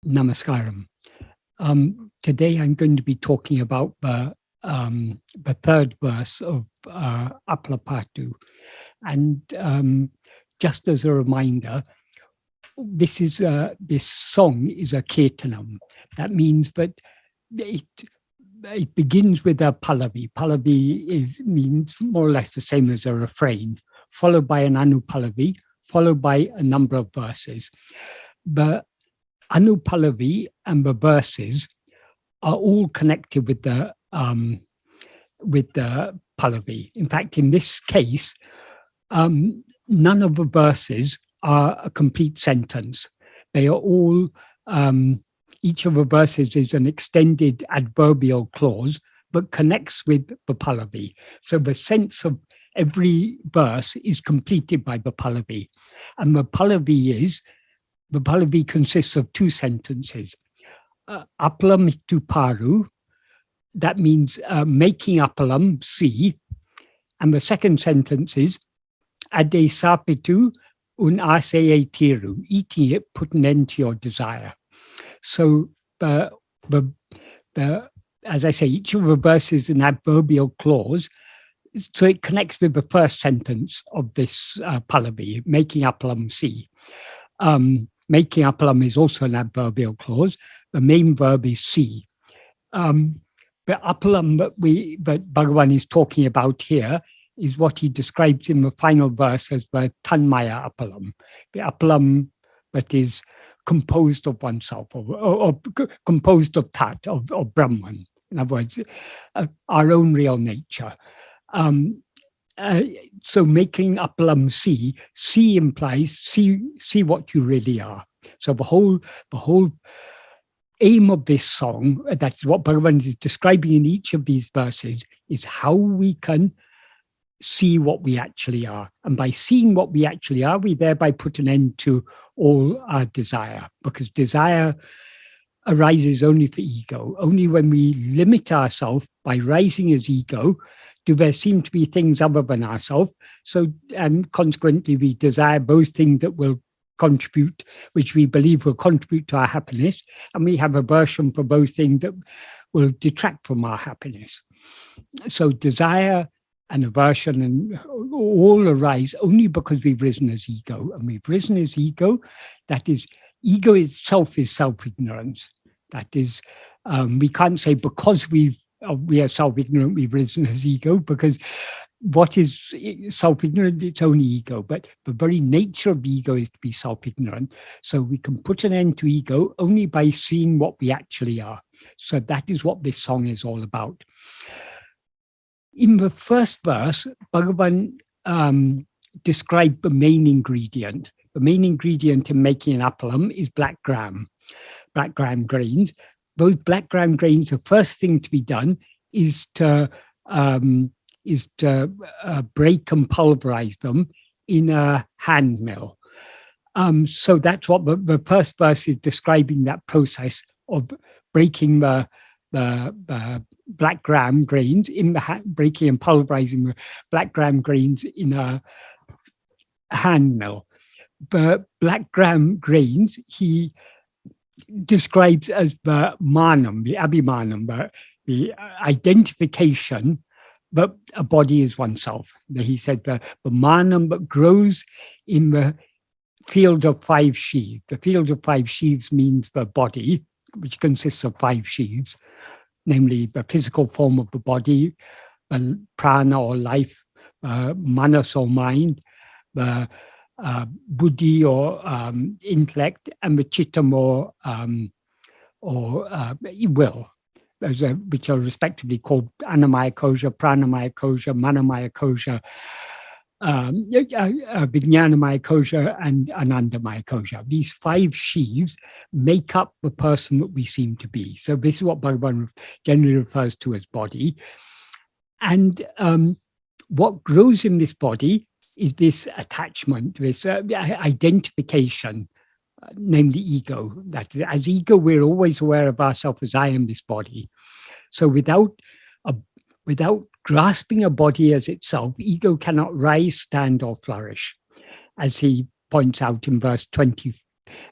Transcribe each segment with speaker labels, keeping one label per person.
Speaker 1: Namaskaram. Today I'm going to be talking about the third verse of Appaḻa Pāṭṭu. And just as a reminder, this song is a kirtanam. That means that it begins with a pallavi. Pallavi means more or less the same as a refrain, followed by an anupallavi, followed by a number of verses. The anupallavi and the verses are all connected with the pallavi. In fact, in this case, none of the verses are a complete sentence. They are all, each of the verses is an extended adverbial clause, but connects with the pallavi. So the sense of every verse is completed by the pallavi. And the pallavi consists of two sentences. Appaḻa mittu paru, that means making appalam, see. And the second sentence is ade sapitu un aseye tiru, eating it, put an end to your desire. So as I say, each of the verses is an adverbial clause. So it connects with the first sentence of this pallavi, making appalam see. Making appalam is also an adverbial clause. The main verb is see. The appalam that Bhagavan is talking about here is what he describes in the final verse as the tanmaya appalam, the appalam that is composed of oneself, or composed of tat, of Brahman. In other words, our own real nature. So making appalam see implies see what you really are. So the whole aim of this song, that's what Bhagavan is describing in each of these verses, is how we can see what we actually are. And by seeing what we actually are, we thereby put an end to all our desire, because desire arises only for ego. Only when we limit ourselves by rising as ego do there seem to be things other than ourselves. So, and consequently, we desire those things that will contribute, which we believe will contribute to our happiness, and we have aversion for those things that will detract from our happiness. So desire and aversion and all arise only because we've risen as ego, and we've risen as ego. That is, ego itself is self-ignorance. That is, we can't say because we are self-ignorant, we've risen as ego, because what is self-ignorant? It's only ego, but the very nature of ego is to be self-ignorant. So we can put an end to ego only by seeing what we actually are. So that is what this song is all about. In the first verse, Bhagavan described the main ingredient. The main ingredient in making an appalam is black gram grains. Those black gram grains, the first thing to be done is to break and pulverize them in a hand mill. So that's what the first verse is describing, that process of breaking the black gram grains in the breaking and pulverizing the black gram grains in a hand mill. The black gram grains he describes as the mānam, the abhimanam, the identification that a body is oneself. He said the mānam that grows in the field of five sheaths. The field of five sheaths means the body, which consists of five sheaths, namely the physical form of the body, the prana or life, manas or mind, the buddhi or intellect, and the chittam or will, which are respectively called annamaya kosha, pranamaya kosha, manamaya kosha, vijñānamaya kosha, and anandamaya kosha. These five sheaths make up the person that we seem to be. So this is what Bhagavan generally refers to as body. And what grows in this body is this attachment, this identification, namely ego. That as ego, we're always aware of ourselves as I am this body. So without grasping a body as itself, ego cannot rise, stand, or flourish. As he points out in verse 20,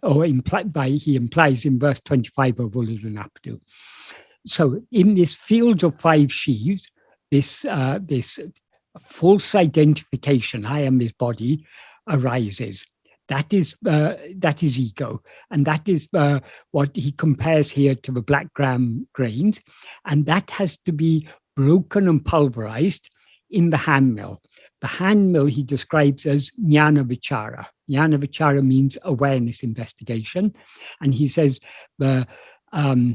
Speaker 1: or he implies in verse 25 of ōyādu. So in this field of 5 sheaves, this false identification, I am this body, arises. That is ego, and that is what he compares here to the black grains, and that has to be broken and pulverized in the hand mill. The hand mill he describes as ඥāna vichara. ඥāna vichara means awareness investigation, and he says the ṉāṇā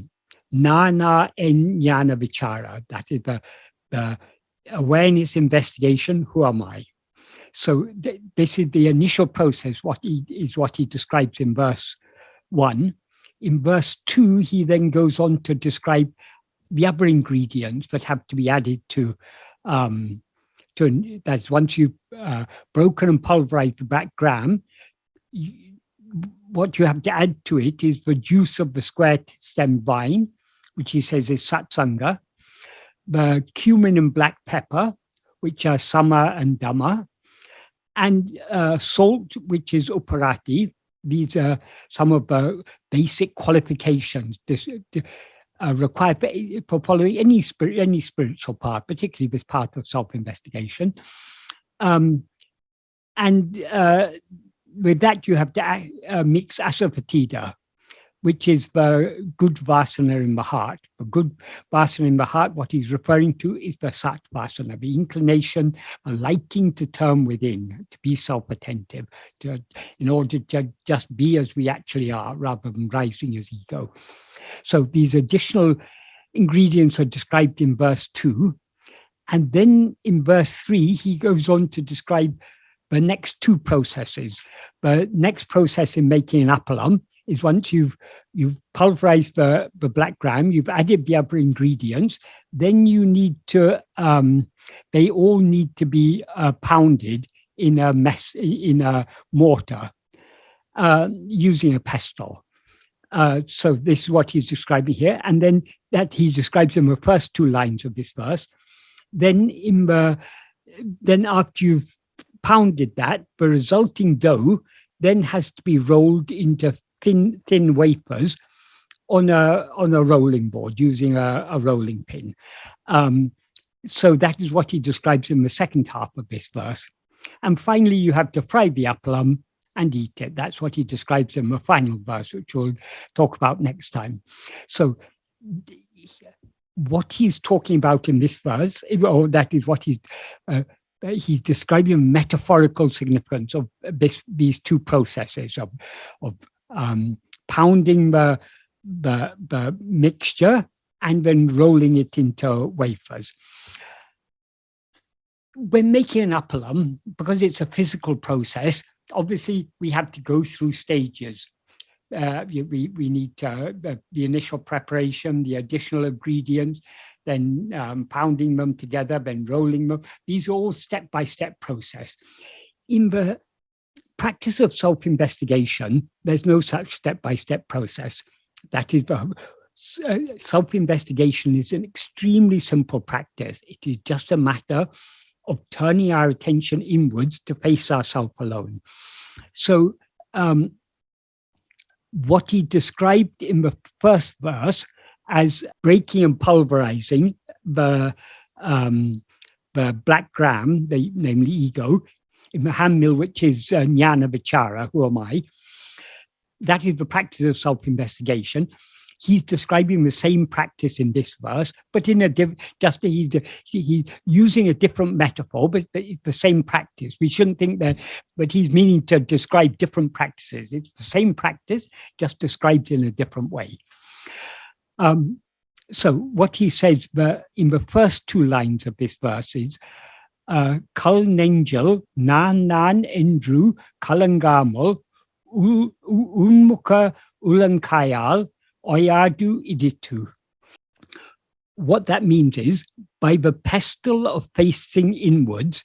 Speaker 1: and ඥāna vichara, that is the awareness investigation, who am I? So this is the initial process, what he describes in verse 1. In verse 2, he then goes on to describe the other ingredients that have to be added to that's once you've broken and pulverized the black gram, what you have to add to it is the juice of the square-stemmed vine, which he says is satsanga, the cumin and black pepper, which are sama and dhamma, and salt, which is uparati. These are some of the basic qualifications required for following any spiritual path, particularly this path of self-investigation. With that, you have to mix asavatida, which is the good vasana in the heart. The good vasana in the heart, what he's referring to is the sat vasana, the inclination, a liking to turn within, to be self-attentive, in order to just be as we actually are, rather than rising as ego. So these additional ingredients are described in verse 2. And then in verse 3, he goes on to describe the next 2 processes. The next process in making an appalam is once you've pulverized the black gram, you've added the other ingredients, then you need to, they all need to be pounded in a mortar using a pestle. So this is what he's describing here. And then that he describes in the first 2 lines of this verse. Then after you've pounded that, the resulting dough then has to be rolled into thin wafers on a rolling board using a rolling pin. So that is what he describes in the second half of this verse. And finally, you have to fry the appalam and eat it. That's what he describes in the final verse, which we'll talk about next time. So what he's talking about in this verse, or that is what he's describing the metaphorical significance of these 2 processes of pounding the mixture and then rolling it into wafers. When making an appalam, because it's a physical process, obviously we have to go through stages. We need the initial preparation, the additional ingredients, then pounding them together, then rolling them. These are all step-by-step process. In the practice of self-investigation, there's no such step-by-step process. That is, self-investigation is an extremely simple practice. It is just a matter of turning our attention inwards to face ourselves alone. So what he described in the first verse as breaking and pulverizing the black gram, namely ego, in the hand mill, which is ඥāna vichara, who am I? That is the practice of self-investigation. He's describing the same practice in this verse, but in he's using a different metaphor, but it's the same practice. We shouldn't think that, but he's meaning to describe different practices. It's the same practice, just described in a different way. So what he says in the first 2 lines of this verse is, kaṉṉeñjil, ṇāṇā, kalaṅgāmal, uḻ-mukha, ulakkaiyāl, ōyādu, iḍittu. What that means is, by the pestle of facing inwards,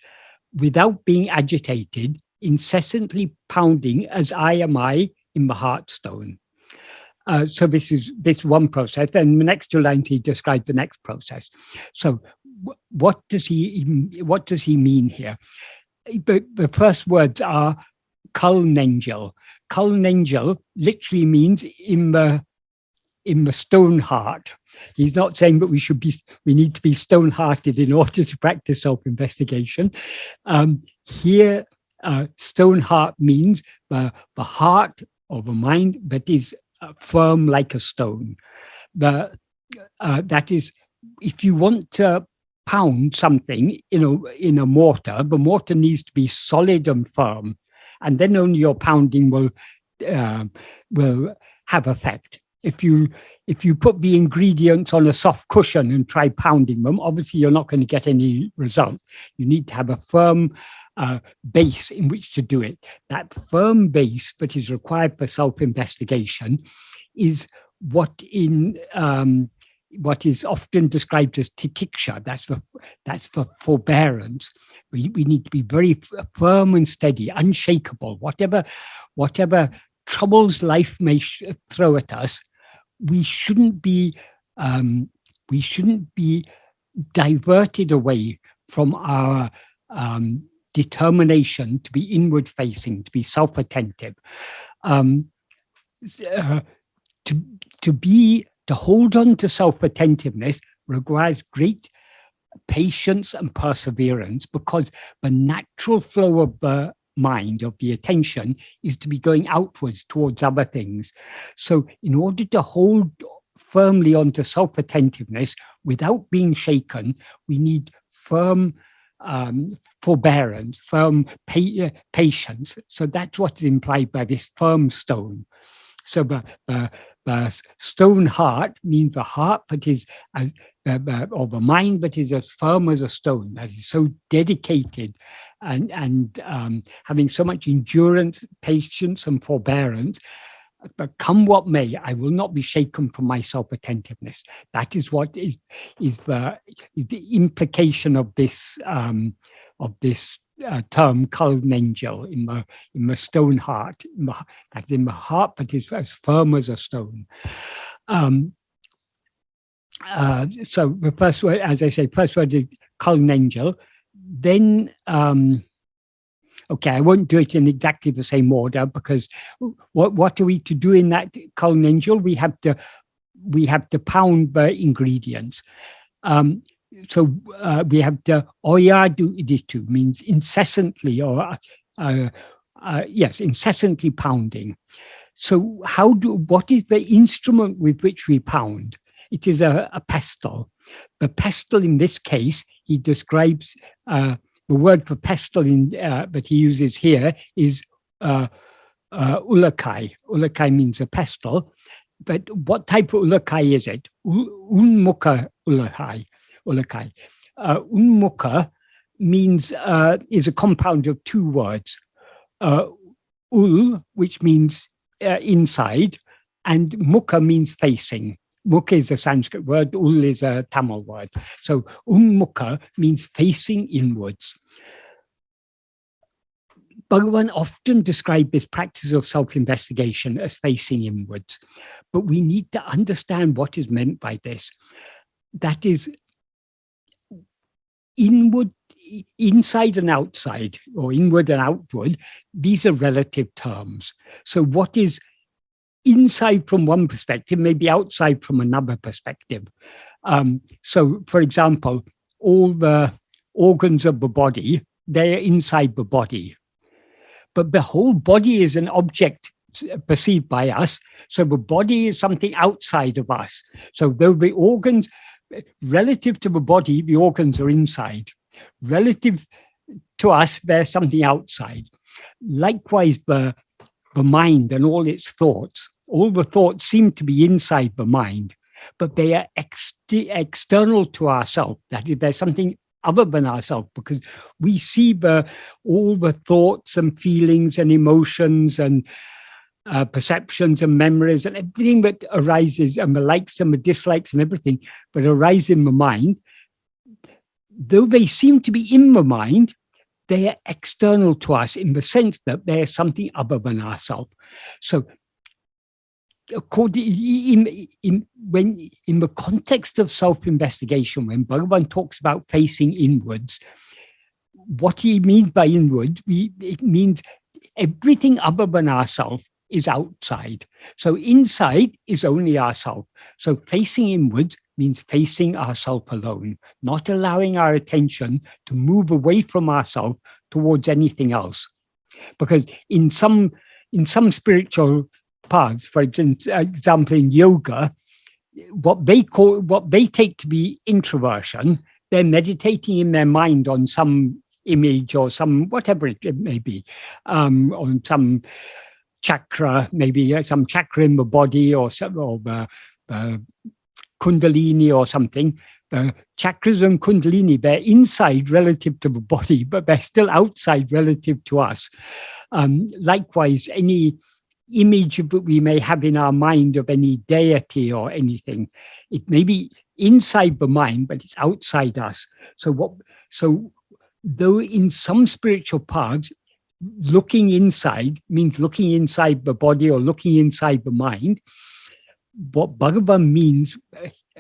Speaker 1: without being agitated, incessantly pounding as I am I in the heartstone. So this is one process. Then the next 2 lines he describes the next process. So what does he mean here? The first words are kaṉṉeñjil. kaṉṉeñji literally means in the stone heart. He's not saying that we need to be stone-hearted in order to practice self-investigation. Here, stone heart means the heart or the mind that is firm like a stone. That is, if you want to pound something in a mortar, the mortar needs to be solid and firm, and then only your pounding will have effect. If you put the ingredients on a soft cushion and try pounding them, obviously you're not going to get any results. You need to have a firm base in which to do it. That firm base that is required for self-investigation is what is often described as titiksha. That's for forbearance. We need to be very firm and steady, unshakable. Whatever troubles life may throw at us, we shouldn't be diverted away from our determination to be inward facing, to be self-attentive, to hold on to self-attentiveness requires great patience and perseverance, because the natural flow of the mind, of the attention, is to be going outwards towards other things. So in order to hold firmly onto self-attentiveness without being shaken, we need firm forbearance, firm patience. So that's what is implied by this firm stone. So the stone heart means the heart that is, or the mind that is as firm as a stone, that is so dedicated and having so much endurance, patience, and forbearance. But come what may, I will not be shaken from my self-attentiveness. That is what is the implication of this term kaṉṉeñji in the stone heart. That's in the heart that is as firm as a stone. So the first word, as I say, first word is kaṉṉeñji. Then, okay, I won't do it in exactly the same order, because what are we to do in that kaṉṉeñji? We have to pound the ingredients. So we have the ōyādu iḍittu, means incessantly, or yes, incessantly pounding. So what is the instrument with which we pound? It is a pestle. The pestle in this case, he describes, the word for pestle that he uses here is uḻakkaiyā. Uḻakkaiyā means a pestle. But what type of uḻakkaiyā is it? uḻ-mukha uḻakkaiyā. Uḻ-mukha means, is a compound of two words. Uḻ, which means inside, and mukha means facing. Mukha is a Sanskrit word, uḻ is a Tamil word. So uḻ-mukha means facing inwards. Bhagavan often described this practice of self-investigation as facing inwards, but we need to understand what is meant by this. That is, inward, inside and outside, or inward and outward, these are relative terms. So what is inside from one perspective may be outside from another perspective. So, for example, all the organs of the body, they are inside the body. But the whole body is an object perceived by us, so the body is something outside of us. So though the organs, relative to the body, the organs are inside. Relative to us, there's something outside. Likewise, the mind and all its thoughts, all the thoughts seem to be inside the mind, but they are external to ourselves. That is, there's something other than ourselves, because we see all the thoughts and feelings and emotions and perceptions and memories and everything that arises, and the likes and the dislikes and everything that arise in the mind. Though they seem to be in the mind, they are external to us in the sense that they are something other than ourselves. So, in the context of self-investigation, when Bhagavan talks about facing inwards, what he means by inwards, it means everything other than ourselves is outside. So inside is only ourself. So facing inwards means facing ourself alone, not allowing our attention to move away from ourself towards anything else. Because in some spiritual paths, for example, in yoga, what they take to be introversion, they're meditating in their mind on some image or some whatever it may be, on some chakra, maybe some chakra in the body or some kundalini or something. The chakras and kundalini, they're inside relative to the body, but they're still outside relative to us. Likewise, any image that we may have in our mind of any deity or anything, it may be inside the mind, but it's outside us. So though in some spiritual paths, looking inside means looking inside the body or looking inside the mind, what Bhagavan means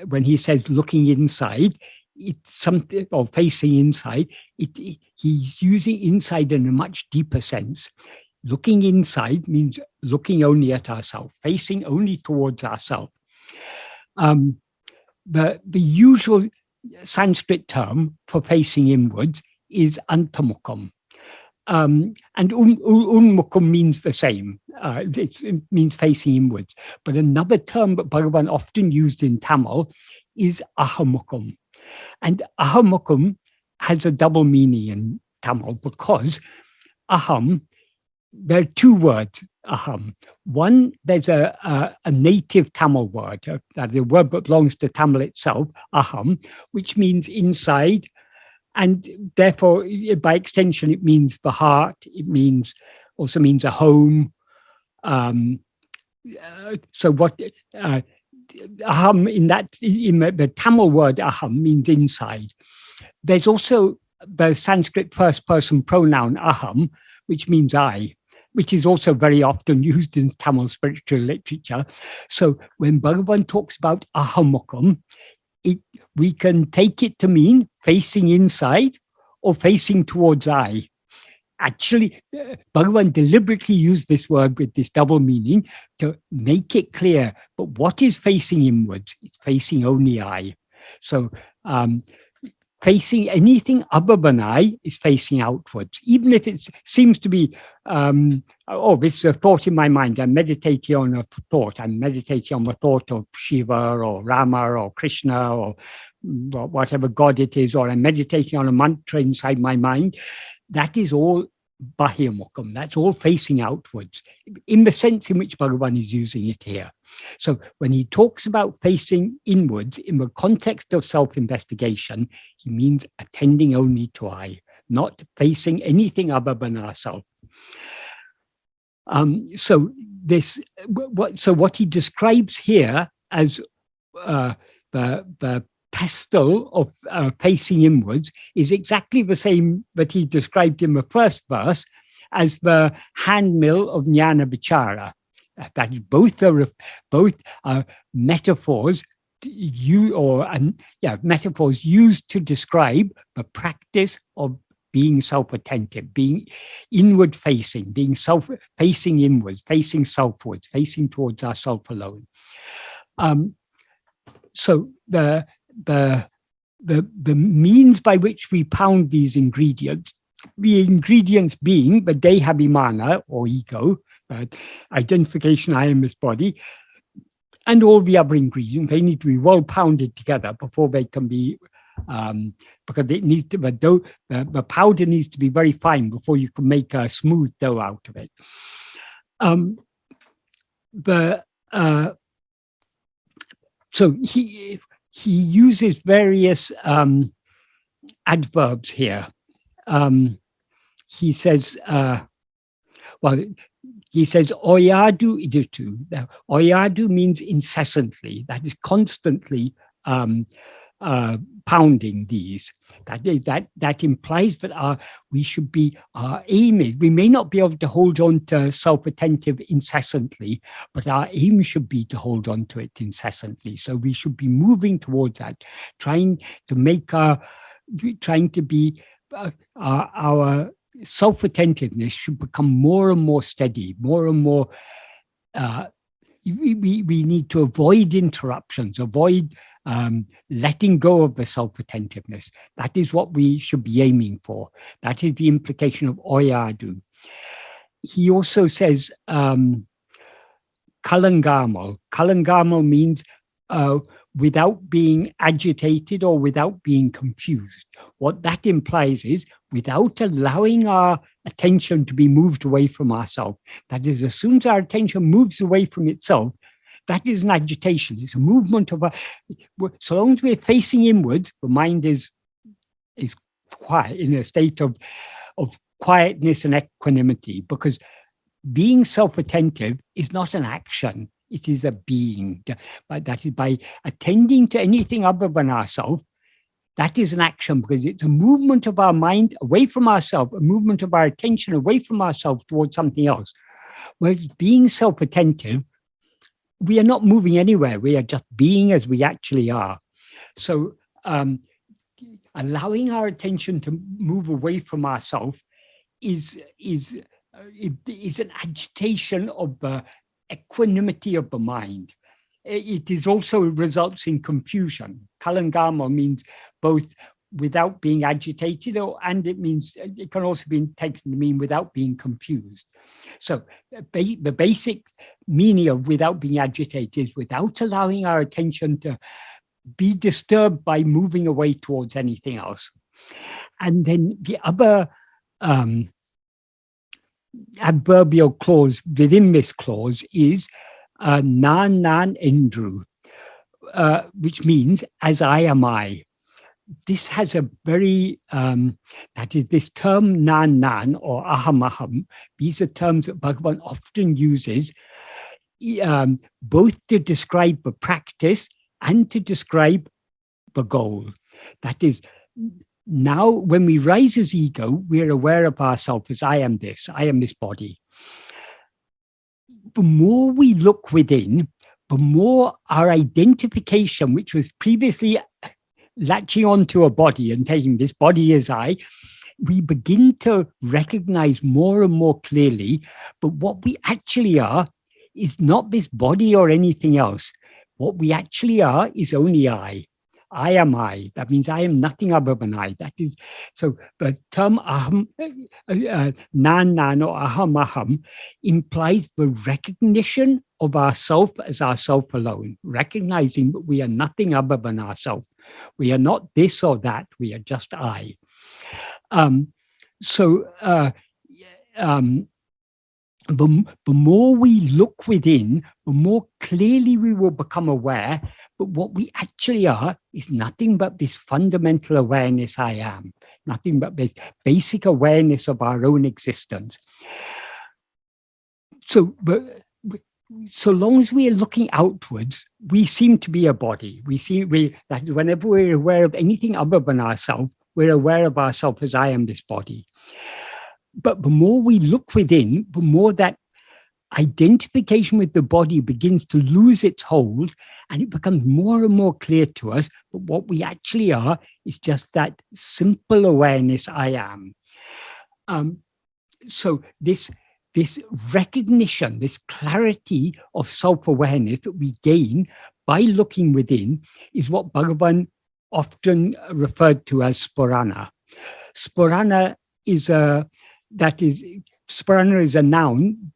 Speaker 1: when he says looking inside, it's something, or facing inside, he's using inside in a much deeper sense. Looking inside means looking only at ourselves, facing only towards ourselves. The usual Sanskrit term for facing inwards is antamukham. And uḻ-mukha means the same. It means facing inwards. But another term that Bhagavan often used in Tamil is ahamukham. And ahamukham has a double meaning in Tamil because aham, there are two words, aham. One, there's a native Tamil word, the word that belongs to Tamil itself, aham, which means inside. And therefore, by extension, it means the heart. It also means a home. So what aham in the Tamil word aham means inside. There's also the Sanskrit first-person pronoun aham, which means I, which is also very often used in Tamil spiritual literature. So when Bhagavan talks about ahamukham, we can take it to mean facing inside or facing towards I. Actually, Bhagavan deliberately used this word with this double meaning to make it clear. But what is facing inwards? It's facing only I. So facing anything other than I is facing outwards, even if it seems to be, this is a thought in my mind. I'm meditating on a thought. I'm meditating on the thought of Shiva or Rama or Krishna or whatever God it is, or I'm meditating on a mantra inside my mind. That is all bahirmukham. That's all facing outwards, in the sense in which Bhagavan is using it here. So when he talks about facing inwards in the context of self-investigation, he means attending only to I, not facing anything other than ourselves. So what he describes here as the pestle of facing inwards is exactly the same that he described in the first verse as the handmill of ඥāna vichara. That is, both are metaphors metaphors used to describe the practice of being self-attentive, being inward facing, being facing inwards, facing selfwards, facing towards ourself alone. So the means by which we pound these ingredients, the ingredients being the dehabhimana or ego, identification, I am this body, and all the other ingredients, they need to be well pounded together before they can be, because it needs to, the powder needs to be very fine before you can make a smooth dough out of it. So he uses various adverbs here. He says, he says, ōyādu iḍittu. ōyādu means incessantly, that is constantly pounding these. That implies that our aim is, we may not be able to hold on to self-attentive incessantly, but our aim should be to hold on to it incessantly. So we should be moving towards that, trying to be our self-attentiveness should become more and more steady, more and more we need to avoid interruptions, avoid letting go of the self-attentiveness. That is what we should be aiming for. That is the implication of ōyādu. He also says kalaṅgāmal. Kalaṅgāmal means without being agitated or without being confused. What that implies is without allowing our attention to be moved away from ourselves. That is, as soon as our attention moves away from itself, that is an agitation. It's a movement of so long as we're facing inwards, the mind is quiet, in a state of quietness and equanimity, because being self-attentive is not an action, it is a being. That is, by attending to anything other than ourselves, that is an action, because it's a movement of our mind away from ourselves, a movement of our attention away from ourselves towards something else. Whereas being self-attentive, we are not moving anywhere, we are just being as we actually are. So allowing our attention to move away from ourselves is an agitation of the equanimity of the mind. It is also results in confusion. Kalaṅgāma means both without being agitated, and it can also be taken to mean without being confused. So the basic meaning of without being agitated is without allowing our attention to be disturbed by moving away towards anything else. And then the other adverbial clause within this clause is ṉāṉā eṇḍṟu, which means as I am I. This has a very, that is, this term ṇāṇā or aham, these are terms that Bhagavan often uses both to describe the practice and to describe the goal. That is, now when we rise as ego, we are aware of ourselves as I am this body. The more we look within, the more our identification, which was previously latching onto a body and taking this body as I, we begin to recognize more and more clearly, but what we actually are is not this body or anything else. What we actually are is only I. I am I. That means I am nothing other than I. That is, so the term aham, ṇāṇā or aham implies the recognition of ourself as ourself alone, recognizing that we are nothing other than ourself. We are not this or that. We are just I. The more we look within, the more clearly we will become aware. But what we actually are is nothing but this fundamental awareness I am, nothing but this basic awareness of our own existence. So long as we are looking outwards, we seem to be a body. That whenever we're aware of anything other than ourselves, we're aware of ourselves as I am this body. But the more we look within, the more that identification with the body begins to lose its hold, and it becomes more and more clear to us that what we actually are is just that simple awareness I am. So this recognition, this clarity of self-awareness that we gain by looking within is what Bhagavan often referred to as Spurana. Spurana is a noun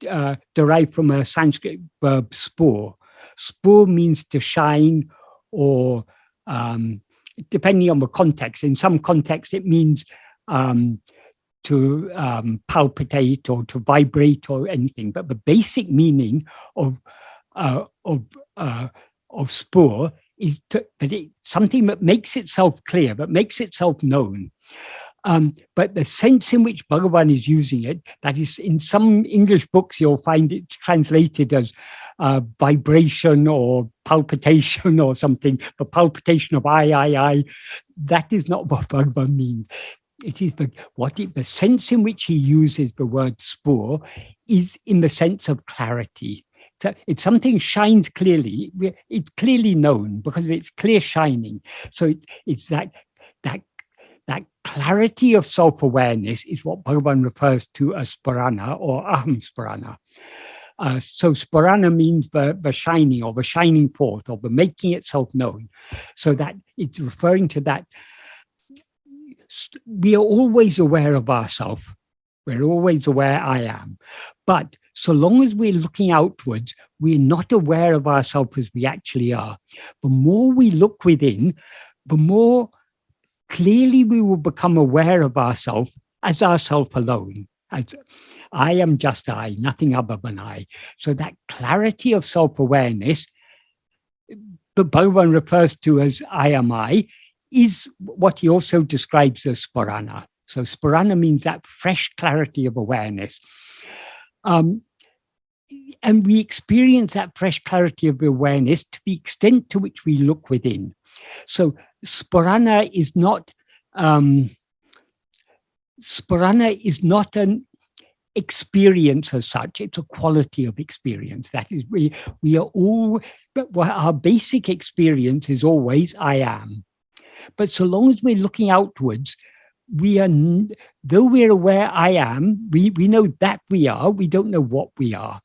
Speaker 1: derived from a Sanskrit verb spur. Spur means to shine, or depending on the context. In some contexts, it means to palpitate or to vibrate or anything. But the basic meaning of spur is that it's something that makes itself clear, that makes itself known. But the sense in which Bhagavan is using it, that is, in some English books, you'll find it translated as vibration or palpitation or something, the palpitation of I. That is not what Bhagavan means. It is the sense in which he uses the word spur is in the sense of clarity. So it's something shines clearly. It's clearly known because of its clear shining. So it's that clarity of self-awareness is what Bhagavan refers to as Spurana or Aham Spurana. So Spirana means the shining, or the shining forth, or the making itself known. So that it's referring to that. We are always aware of ourselves. We're always aware I am. But so long as we're looking outwards, we're not aware of ourselves as we actually are. The more we look within, the more clearly we will become aware of ourselves as ourself alone. As I am just I, nothing other than I. So that clarity of self-awareness, that Bhagavan refers to as I am I, is what he also describes as Spirana. So Spirana means that fresh clarity of awareness. And we experience that fresh clarity of awareness to the extent to which we look within. So Spirana is not an experience as such, it's a quality of experience. That is, we are all, but our basic experience is always I am. But so long as we're looking outwards, we are, though we're aware I am, we know that we are, we don't know what we are.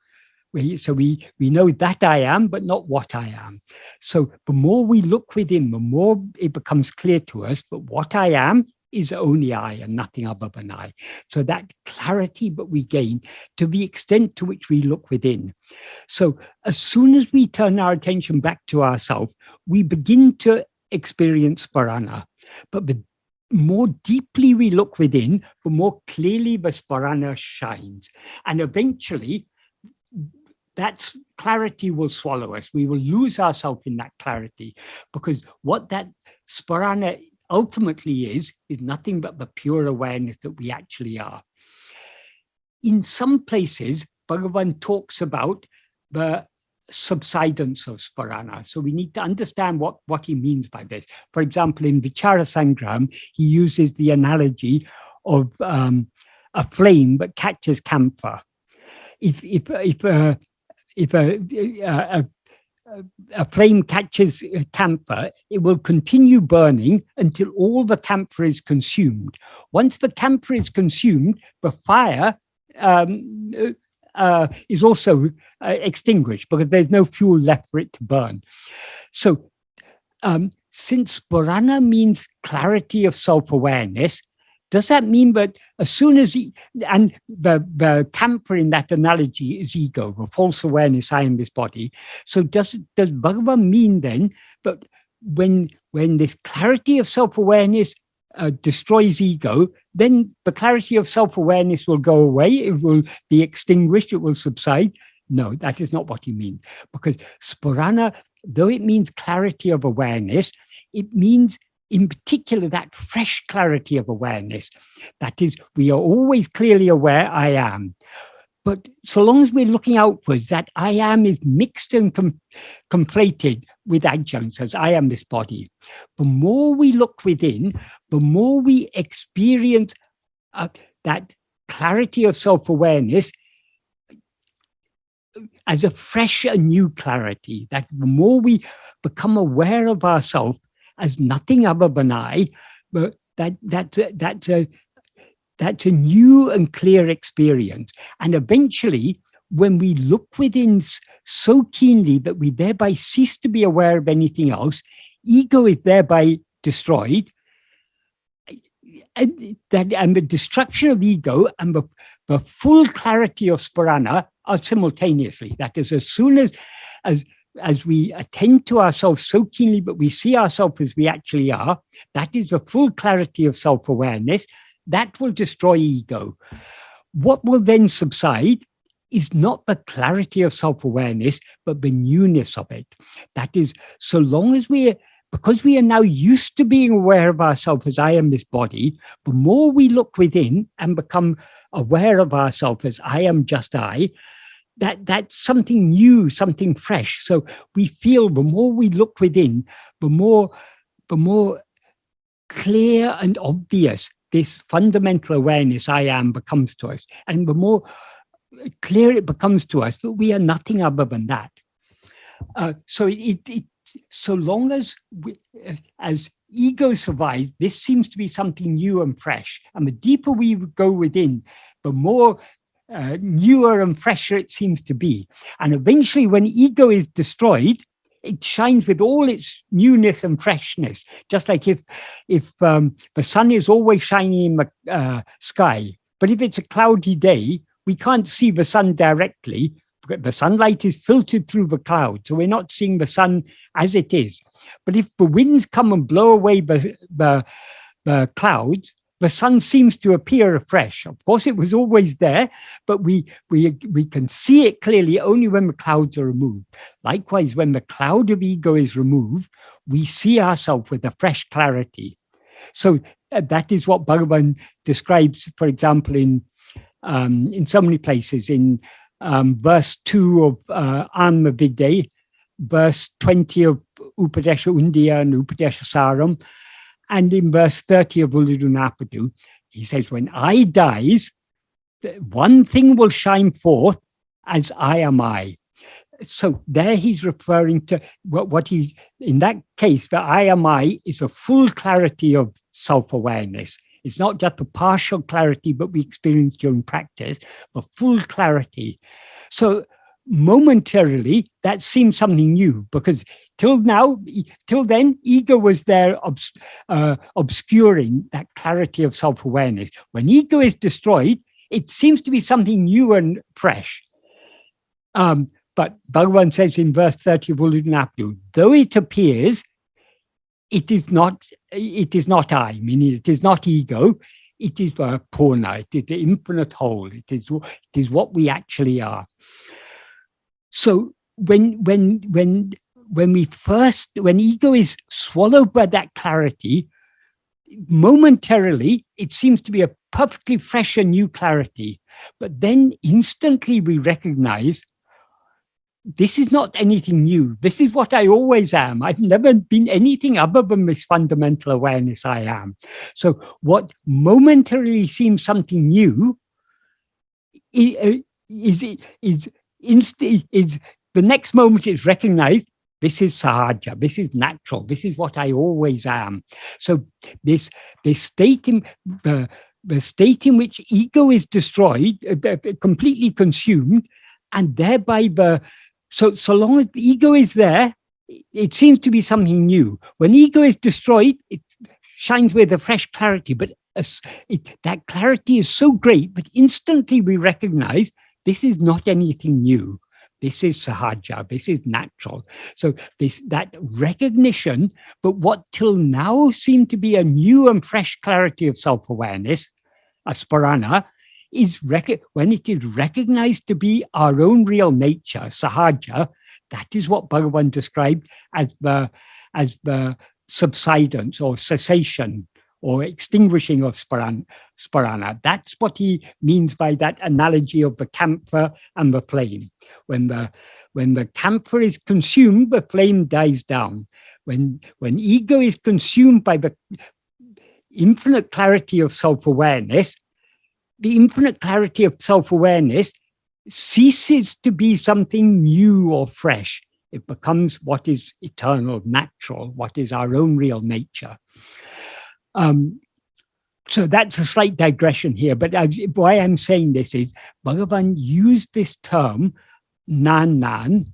Speaker 1: So we know that I am, but not what I am. So the more we look within, the more it becomes clear to us that what I am is only I and nothing other than I. So that clarity that we gain to the extent to which we look within. So as soon as we turn our attention back to ourselves, we begin to experience Spirana. But the more deeply we look within, the more clearly the Spirana shines. And eventually, that clarity will swallow us. We will lose ourselves in that clarity, because what that Spirana ultimately is nothing but the pure awareness that we actually are. In some places, Bhagavan talks about the subsidence of Spirana. So we need to understand what he means by this. For example, in Vichara Sangraham, he uses the analogy of a flame that catches camphor. If a flame catches camphor, it will continue burning until all the camphor is consumed. Once the camphor is consumed, the fire is also extinguished, because there's no fuel left for it to burn. So since Spirana means clarity of self-awareness, does that mean that as soon as and the camphor in that analogy is ego, the false awareness, I am this body. So does Bhagavan mean then that when this clarity of self-awareness destroys ego, then the clarity of self-awareness will go away, it will be extinguished, it will subside? No, that is not what he means. Because Spirana, though it means clarity of awareness, it means in particular that fresh clarity of awareness. That is, we are always clearly aware I am. But so long as we're looking outwards, that I am is mixed and conflated with adjuncts as I am this body. The more we look within, the more we experience that clarity of self-awareness as a fresh and new clarity. That the more we become aware of ourselves as nothing other than I, but that's a new and clear experience. And eventually, when we look within so keenly that we thereby cease to be aware of anything else, ego is thereby destroyed. And the destruction of ego and the full clarity of Spirana are simultaneously. That is, as soon as we attend to ourselves so keenly, but we see ourselves as we actually are, that is the full clarity of self-awareness. That will destroy ego. What will then subside is not the clarity of self-awareness, but the newness of it. That is, so long as because we are now used to being aware of ourselves as I am this body, the more we look within and become aware of ourselves as I am just I, that's something new, something fresh. So we feel the more we look within, the more clear and obvious this fundamental awareness I am becomes to us. And the more clear it becomes to us that we are nothing other than that. So long as ego survives, this seems to be something new and fresh. And the deeper we go within, the more newer and fresher it seems to be. And eventually, when ego is destroyed, it shines with all its newness and freshness. Just like if the sun is always shining in the sky, but if it's a cloudy day, we can't see the sun directly. The sunlight is filtered through the clouds, so we're not seeing the sun as it is. But if the winds come and blow away the clouds, the sun seems to appear afresh. Of course, it was always there, but we can see it clearly only when the clouds are removed. Likewise, when the cloud of ego is removed, we see ourselves with a fresh clarity. So that is what Bhagavan describes, for example, in so many places. In verse 2 of Anma Vidde, verse 20 of Upadesha Undiya and Upadesha Saram, and in verse 30 of uḷ-mukha, he says, when I dies, one thing will shine forth as I am I. So there he's referring to what he, in that case, the I am I is a full clarity of self-awareness. It's not just a partial clarity, but we experience during practice, but full clarity. So momentarily, that seems something new, because till then, ego was there obscuring that clarity of self-awareness. When ego is destroyed, it seems to be something new and fresh. But Bhagavan says in verse 30 of uḷ-mukha, though it appears, it is not I, meaning it is not ego, it is the Purna, it is the infinite whole, it is what we actually are. So when ego is swallowed by that clarity, momentarily it seems to be a perfectly fresh and new clarity, but then instantly we recognize this is not anything new. This is what I always am. I've never been anything other than this fundamental awareness I am. So what momentarily seems something new is the next moment is recognized. This is sahaja. This is natural. This is what I always am. So this state in the state in which ego is destroyed, completely consumed, and thereby so long as the ego is there, it seems to be something new. When ego is destroyed, it shines with a fresh clarity, but that clarity is so great, but instantly we recognize this is not anything new. This is sahaja, this is natural. So that recognition, but what till now seemed to be a new and fresh clarity of self-awareness, a spārana, when it is recognized to be our own real nature, sahaja, that is what Bhagavan described as the subsidence or cessation or extinguishing of spārana. That's what he means by that analogy of the camphor and the flame. When the camphor is consumed, the flame dies down. When ego is consumed by the infinite clarity of self-awareness, the infinite clarity of self-awareness ceases to be something new or fresh. It becomes what is eternal, natural, what is our own real nature. So that's a slight digression here, but why I'm saying this is Bhagavan used this term, ṇāṇā,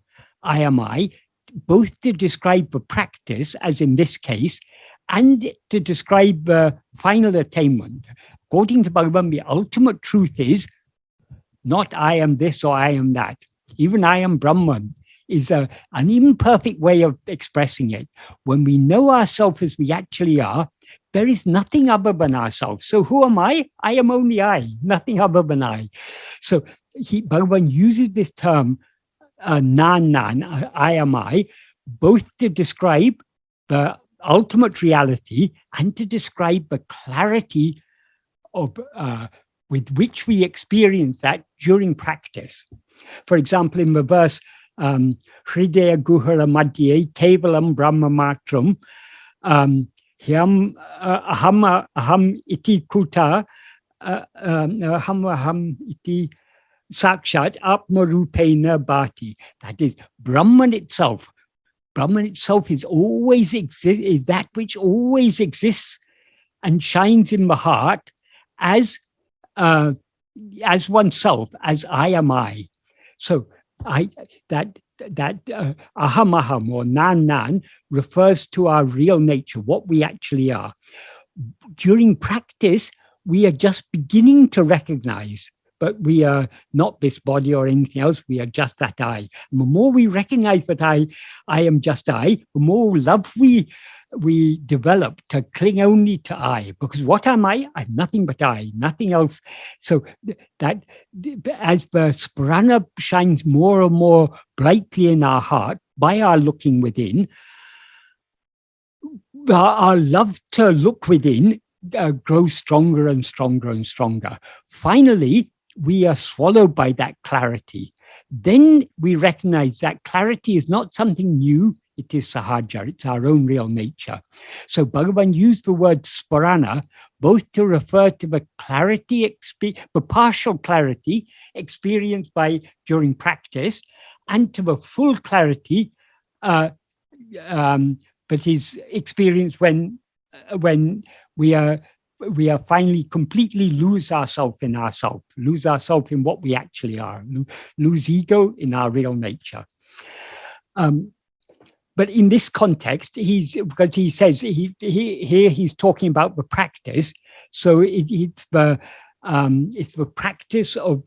Speaker 1: I am I, both to describe the practice, as in this case, and to describe the final attainment. According to Bhagavan, the ultimate truth is not I am this or I am that. Even I am Brahman is an imperfect way of expressing it. When we know ourselves as we actually are, there is nothing other than ourselves. So who am I? I am only I, nothing other than I. So Bhagavan uses this term, ṇāṇā, I am I, both to describe the ultimate reality and to describe the clarity of with which we experience that during practice. For example, in the verse, Hridaya Guhara Madhye Kevalam Brahma Matram Hyam Aham Iti Kuta Aham Iti Sakshat Atmarupena Bhati. That is, Brahman itself. Brahman itself is always is that which always exists and shines in the heart as as oneself, as I am I. So that aham aham or ṇāṇā refers to our real nature, what we actually are. During practice, we are just beginning to recognize, but we are not this body or anything else. We are just that I. And the more we recognize that I am just I, the more love we develop to cling only to I. Because what am I? I'm nothing but I, nothing else. So that as the Spirana shines more and more brightly in our heart by our looking within, our love to look within grows stronger and stronger and stronger. Finally, we are swallowed by that clarity. Then we recognize that clarity is not something new, it is sahaja, it's our own real nature. So Bhagavan used the word spirana both to refer to the clarity, the partial clarity experienced during practice, and to the full clarity that is experienced when we are finally completely lose ourselves in ourself, lose ourselves in what we actually are, lose ego in our real nature. But in this context, because he says here he's talking about the practice, so it's the practice of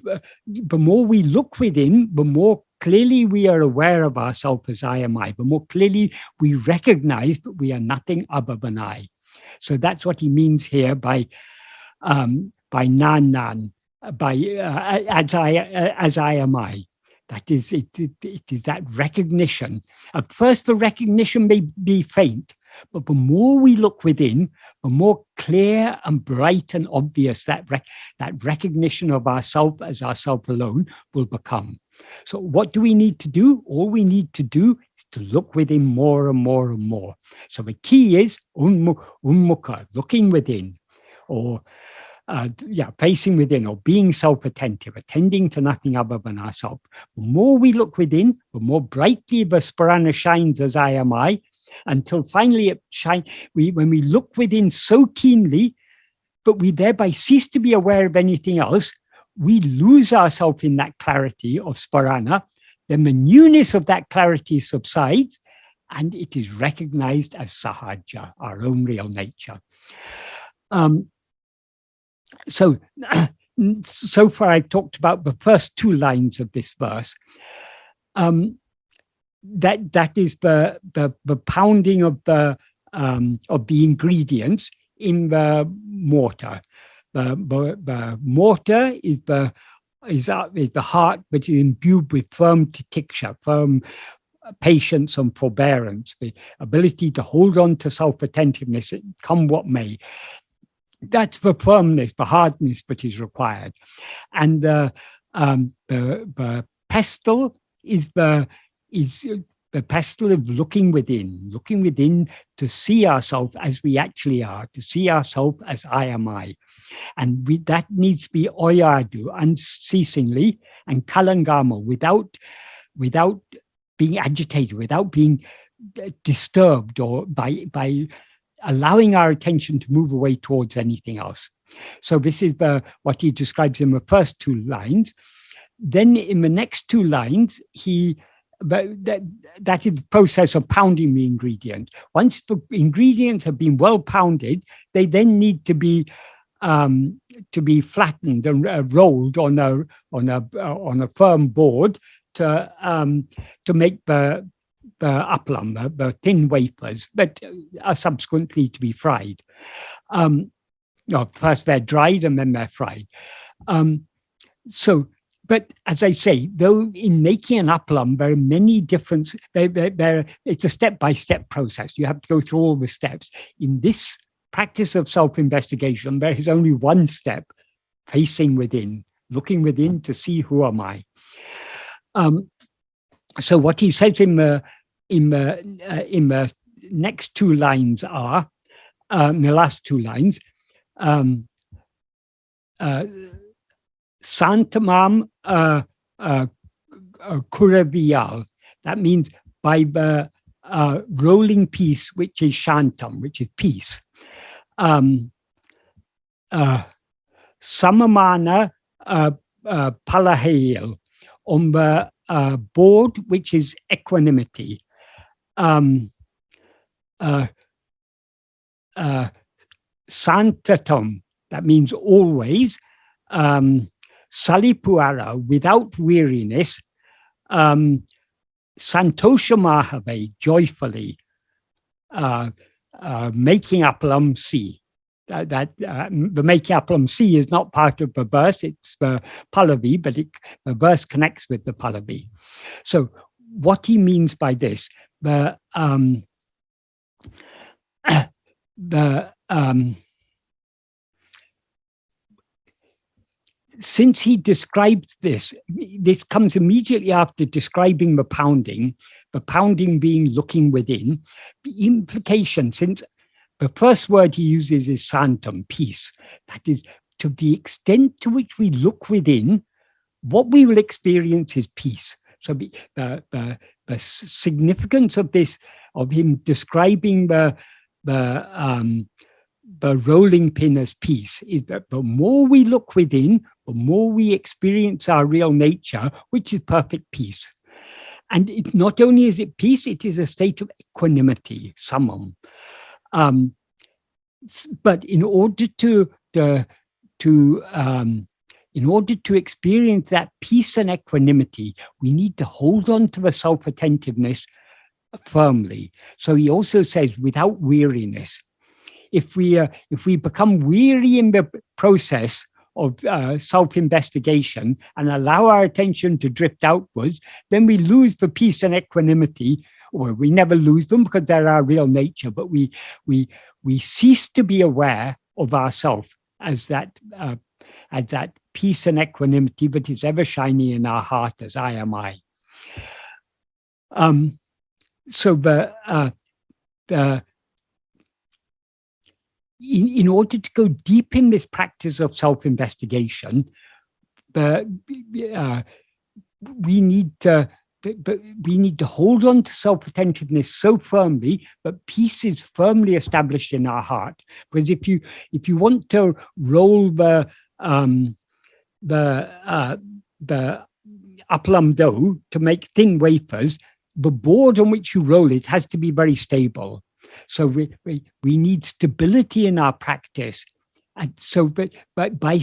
Speaker 1: the more we look within, the more clearly we are aware of ourselves as I am I, the more clearly we recognize that we are nothing other than I. So that's what he means here by ṇāṇā, as I am I. That is, it is that recognition. At first, the recognition may be faint, but the more we look within, the more clear and bright and obvious that recognition of ourself as ourself alone will become. So what do we need to do? All we need to do is to look within more and more and more. So the key is uḻ-mukha, looking within, or facing within, or being self-attentive, attending to nothing other than ourselves. The more we look within, the more brightly the Spirana shines as I am I, until finally it shines. When we look within so keenly, but we thereby cease to be aware of anything else, we lose ourselves in that clarity of Spirana. Then the newness of that clarity subsides, and it is recognized as sahaja, our own real nature. So far I've talked about the first two lines of this verse. That is the pounding of the ingredients in the mortar. The mortar is the heart, which is imbued with firm titiksha, firm patience and forbearance, the ability to hold on to self-attentiveness, come what may. That's the firmness, the hardness that is required. And the pestle is the pestle of looking within to see ourselves as we actually are, to see ourselves as I am I. And that needs to be ōyādu, unceasingly, and kalaṅgāma, without being agitated, without being disturbed, or by allowing our attention to move away towards anything else. So this is what he describes in the first two lines. Then in the next two lines, that is the process of pounding the ingredients. Once the ingredients have been well pounded, they then need to be flattened and rolled on a firm board to make the appaḻam, the thin wafers, that are subsequently to be fried. First they're dried and then they're fried. But as I say, though in making an appaḻam, there are many different, it's a step-by-step process. You have to go through all the steps. In this practice of self-investigation, there is only one step, facing within, looking within to see who am I. So what he says in the next two lines are, in the last two lines, śāntamāṅ kuṛaviyāl. That means by the rolling piece, which is śāntam, which is peace. Samamāṉa palahaiyił, on the board, which is equanimity. Santatañ, that means always. Salippaṟa, without weariness. Santōṣa māhavē, joyfully. Making Appaḻam see. The making Appaḻam see is not part of the verse, it's the pallavi, but the verse connects with the pallavi. So what he means by this, since he describes this comes immediately after describing the pounding being looking within. The implication, since the first word he uses is śāntam, peace, that is, to the extent to which we look within, what we will experience is peace. So the significance of this, of him describing the rolling pin as peace, is that the more we look within, the more we experience our real nature, which is perfect peace. And it not only is it peace, it is a state of equanimity, samam. But in order to experience that peace and equanimity, we need to hold on to the self-attentiveness firmly. So he also says, without weariness. If we become weary in the process of self-investigation and allow our attention to drift outwards, then we lose the peace and equanimity, or we never lose them because they're our real nature, but we cease to be aware of ourself as that peace and equanimity that is ever shining in our heart as I am I. So in order to go deep in this practice of self-investigation, we need to hold on to self-attentiveness so firmly that peace is firmly established in our heart. Because if you want to roll the appaḻam dough to make thin wafers, the board on which you roll it has to be very stable. So we need stability in our practice. And so by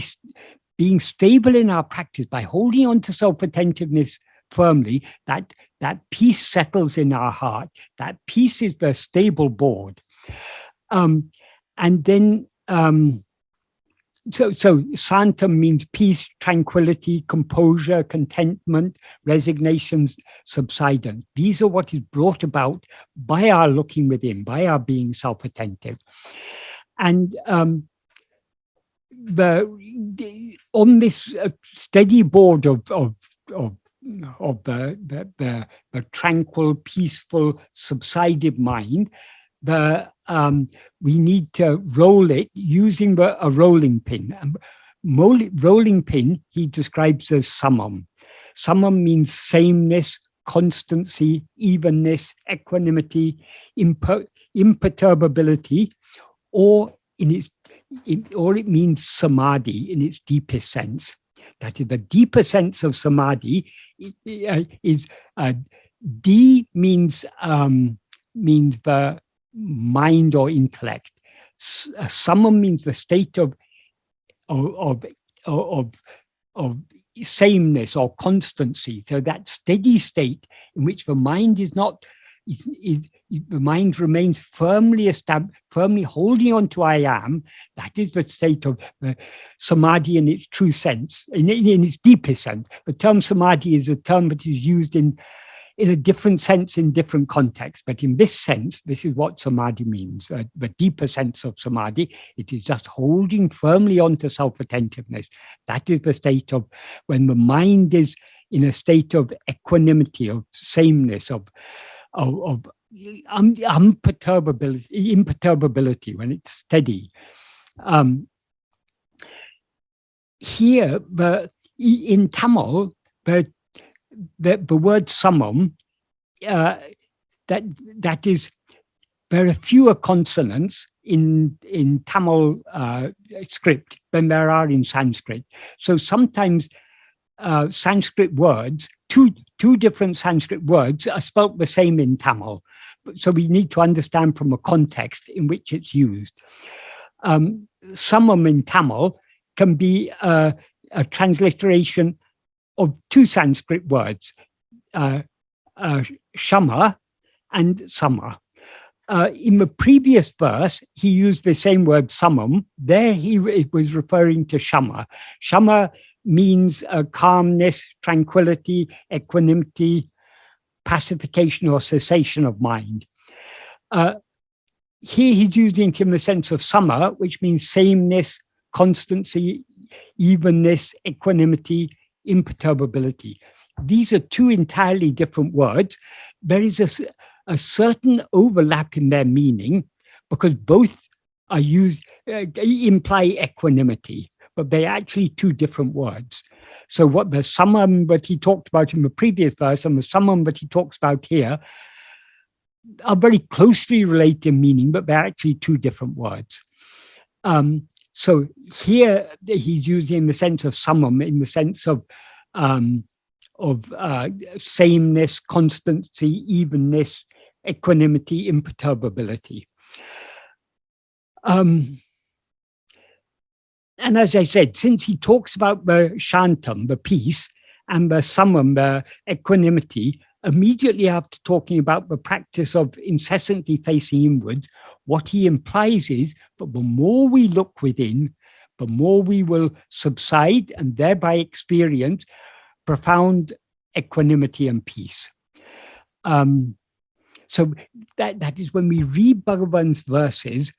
Speaker 1: being stable in our practice, by holding on to self-attentiveness firmly, that peace settles in our heart. That peace is the stable board. And then, so śāntam means peace, tranquility, composure, contentment, resignation, subsidence. These are what is brought about by our looking within, by our being self-attentive. And on this steady board of the tranquil, peaceful, subsided mind, we need to roll it using a rolling pin. Rolling pin he describes as samam. Samam means sameness, constancy, evenness, equanimity, imperturbability, or it means samadhi in its deepest sense. That is, the deeper sense of samadhi is D means the mind or intellect. Samam means the state of sameness or constancy. So that steady state in which the mind is not, the mind remains firmly established, firmly holding on to I am. That is the state of samadhi in its true sense, in its deepest sense. The term samadhi is a term that is used in a different sense in different contexts. But in this sense, this is what samadhi means. The deeper sense of samadhi, it is just holding firmly on to self-attentiveness. That is the state of when the mind is in a state of equanimity, of sameness, of imperturbability, when it's steady. Here, in Tamil, the word samam, that is there are fewer consonants in Tamil script than there are in Sanskrit. So sometimes Sanskrit words, two different Sanskrit words are spelt the same in Tamil. So we need to understand from a context in which it's used. Samam in Tamil can be a transliteration of two Sanskrit words, shama and sama. In the previous verse, he used the same word samam. There it was referring to shama. Shama means calmness, tranquility, equanimity, pacification or cessation of mind. Here he's using it in the sense of sama, which means sameness, constancy, evenness, equanimity, imperturbability. These are two entirely different words. There is a certain overlap in their meaning because both are used, imply equanimity, but they're actually two different words. So what the samam that he talked about in the previous verse and the samam that he talks about here are very closely related in meaning, but they're actually two different words. So here he's using in the sense of samam, in the sense of sameness, constancy, evenness, equanimity, imperturbability. And as I said, since he talks about the śāntam, the peace, and the samam, the equanimity, immediately after talking about the practice of incessantly facing inwards, what he implies is that the more we look within, the more we will subside and thereby experience profound equanimity and peace. So that is when we read Bhagavan's verses,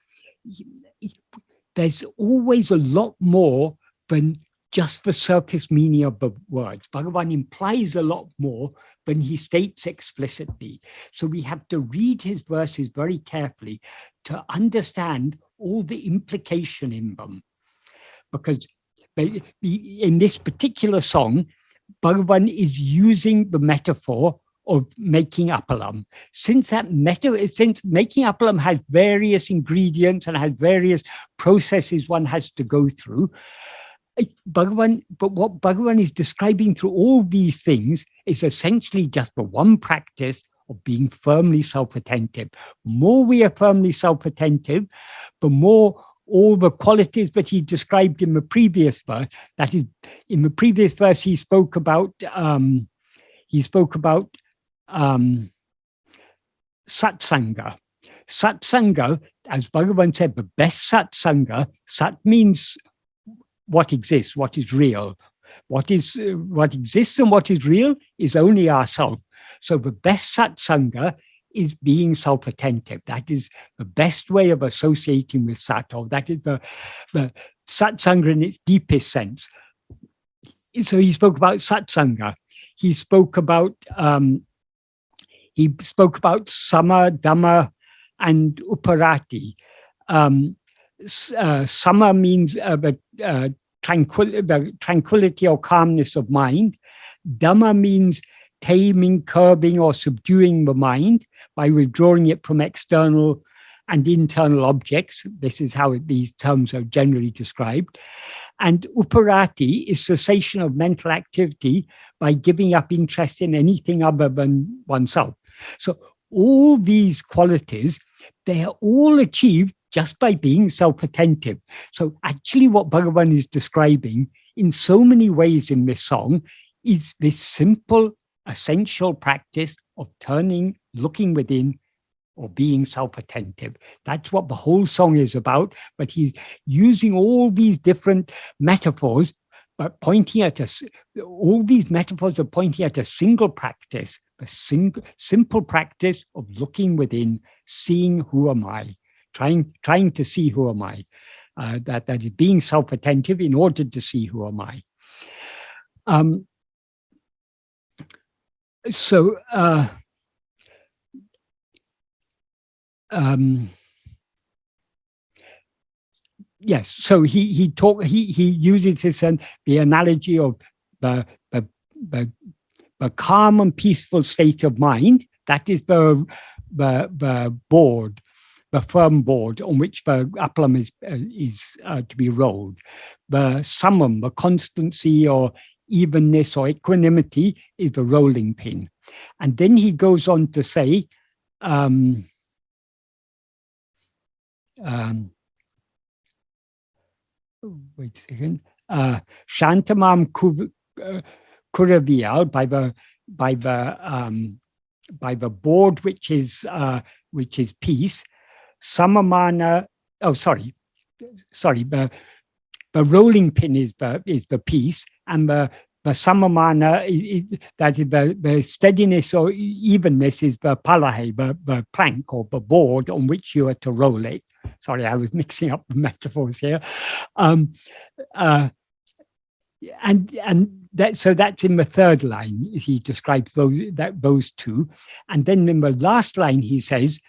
Speaker 1: there's always a lot more than just the surface meaning of the words. Bhagavan implies a lot more than he states explicitly. So we have to read his verses very carefully to understand all the implication in them. Because in this particular song, Bhagavan is using the metaphor of making appalam. Since making appalam has various ingredients and has various processes one has to go through, but what Bhagavan is describing through all these things is essentially just the one practice of being firmly self-attentive. The more we are firmly self-attentive, the more all the qualities that he described in the previous verse, that is, in the previous verse he spoke about satsanga. Satsanga, as Bhagavan said, the best satsanga, sat means what exists, what is real. What exists and what is real is only ourself. So the best satsanga is being self-attentive. That is the best way of associating with sat, or that is the satsanga in its deepest sense. So he spoke about satsanga. He spoke about sama, dhamma, and uparati. Sama means the tranquility or calmness of mind. Dhamma means taming, curbing, or subduing the mind by withdrawing it from external and internal objects. This is how these terms are generally described. And uparati is cessation of mental activity by giving up interest in anything other than oneself. So all these qualities, they are all achieved just by being self-attentive. So actually what Bhagavan is describing in so many ways in this song is this simple, essential practice of looking within, or being self-attentive. That's what the whole song is about, but he's using all these different metaphors, but pointing at all these metaphors are pointing at a single practice, a simple practice of looking within, seeing who am I, trying to see who am I. That is being self-attentive in order to see who am I. Yes, so he uses this the analogy of the calm and peaceful state of mind. That is the board. the firm board on which the appalam is to be rolled. The samam, the constancy or evenness or equanimity, is the rolling pin. And then he goes on to say, wait a second, śāntamāṅ kuṛaviyāl, by the board which is peace, samamāṉa. Oh, sorry. The rolling pin is the peace, and the samamāṉa, that is the steadiness or evenness, is the palahaiyil, the plank or the board on which you are to roll it. Sorry, I was mixing up the metaphors here. So that's in the third line. He describes those two. And then in the last line, he says,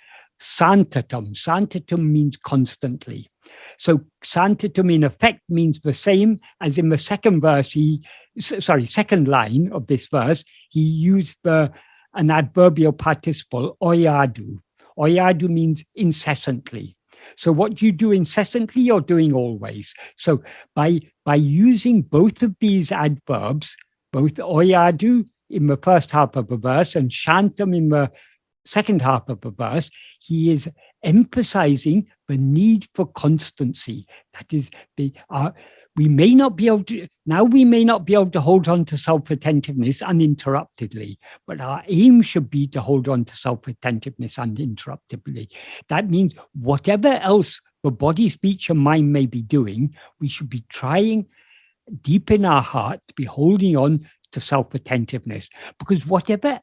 Speaker 1: santatañ. Santatañ means constantly. So santatañ in effect means the same as in the second line of this verse. He used an adverbial participle, ōyādu. ōyādu means incessantly. So what you do incessantly, you're doing always. So by using both of these adverbs, both ōyādu in the first half of the verse and śāntam in the second half of the verse, he is emphasizing the need for constancy. That is, we may not be able to hold on to self-attentiveness uninterruptedly, but our aim should be to hold on to self-attentiveness uninterruptedly. That means whatever else the body, speech, and mind may be doing, we should be trying deep in our heart to be holding on to self-attentiveness, because whatever